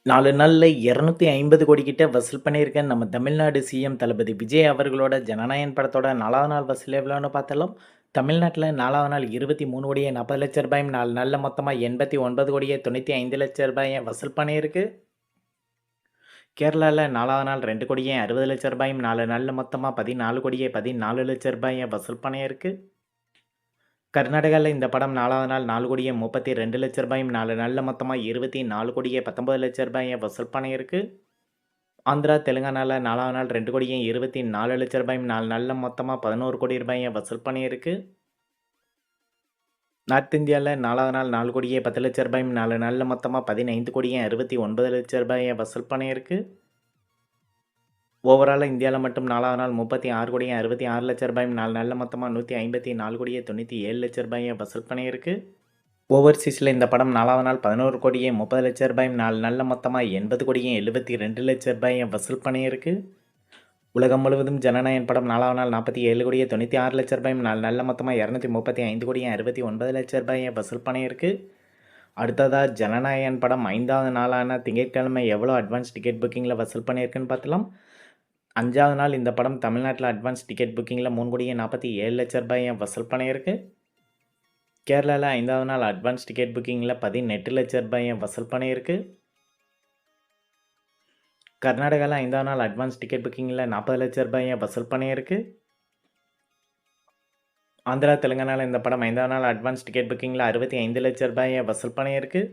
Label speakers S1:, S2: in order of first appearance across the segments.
S1: 4 நாள்ல 250 கோடி கிட்ட வசூல் பண்ணியிருக்க நம்ம தமிழ்நாடு சிஎம் தளபதி விஜய் அவர்களோட ஜனநாயகன் படத்தோட 4வது நாள் வசூல் எவ்வளோன்னு பார்த்தாலும், தமிழ்நாட்டுல 4வது நாள் 23,40,00,000 4 நாள்ல மொத்தமா 89,95,00,000 வசூல் பண்ணியிருக்கு. கேரளால 4வது நாள் 2,60,00,000 4 நாள்ல மொத்தமா 14,14,00,000 வசூல் பண்ணியிருக்கு. கர்நாடகால இந்த படம் 4வது நாள் 4,32,00,000 4 நாள்ல மொத்தமா 24,19,00,000 வசூல் பண்ணியிருக்கு. ஆந்திரா, தெலுங்கானால 4வது நாள் 2,24,00,000 4 நாள்ல மொத்தமா 11 கோடி ரூபாய வசூல் பண்ணியிருக்கு. நார்த் இந்தியால 4வது நாள் 4,10,00,000 4 நாள்ல மொத்தமா 15,69,00,000 வசூல் பண்ணியிருக்கு. ஓவராலா இந்தியால மட்டும் 4வது நாள் 36,66,00,000 4 நாள்ல மொத்தமா 154,97,00,000 வசூல் பண்ணியிருக்கு. ஓவர்சீஸ்ல இந்த படம் 4வது நாள் 11,30,00,000 4 நாள்ல மொத்தமா 80,72,00,000 வசூல் பண்ணியிருக்கு. உலகம் முழுவதும் ஜனநாயகன் படம் 4வது நாள் 47,96,00,000 4 நாள்ல மொத்தமா 235,69,00,000 வசூல் பண்ணியிருக்கு. அடுத்ததா ஜனநாயகன் படம் 5வது நாளான திங்கட்கிழமை எவ்வளோ அட்வான்ஸ் டிக்கெட் புக்கிங்கில் வசூல் பண்ணியிருக்குன்னு பார்த்தலாம். 5வது நாள் இந்த படம் தமிழ்நாட்டில் அட்வான்ஸ் டிக்கெட் புக்கிங்கில் 3,47,00,000 வசூல் பண்ணியிருக்கு. கேரளாவில் 5வது நாள் அட்வான்ஸ் டிக்கெட் புக்கிங்கில் 18,00,000 வசூல் பண்ணியிருக்கு. கர்நாடகாவில் 5வது நாள் அட்வான்ஸ் டிக்கெட் புக்கிங்கில் 40,00,000 வசூல் பண்ணியிருக்கு. ஆந்திரா, தெலுங்கானாவில் இந்த படம் 5வது நாள் அட்வான்ஸ் டிக்கெட் புக்கிங்கில் 65,00,000 வசூல் பண்ணியிருக்கு.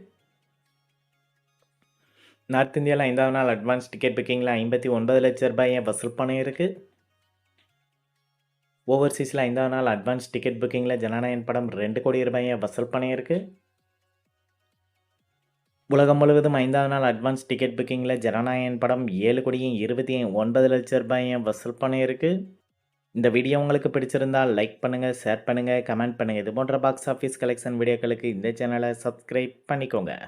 S1: நார்த் இந்தியாவில் 5வது நாள் அட்வான்ஸ் டிக்கெட் புக்கிங்கில் 59,00,000 வசூல் பண்ணியிருக்கு. ஓவர்சீஸில் 5வது நாள் அட்வான்ஸ் டிக்கெட் புக்கிங்கில் ஜனநாயகன் படம் 2 கோடி ரூபாயை வசூல் பண்ணியிருக்கு. உலகம் முழுவதும் 5வது நாள் அட்வான்ஸ் டிக்கெட் புக்கிங்கில் ஜனநாயகன் படம் 7,29,00,000 வசூல் பண்ணியிருக்கு. இந்த வீடியோ உங்களுக்கு பிடிச்சிருந்தால் லைக் பண்ணுங்கள், ஷேர் பண்ணுங்கள், கமெண்ட் பண்ணுங்கள். இது போன்ற பாக்ஸ் ஆஃபீஸ் கலெக்ஷன் வீடியோக்களுக்கு இந்த சேனலை சப்ஸ்கிரைப் பண்ணிக்கோங்க.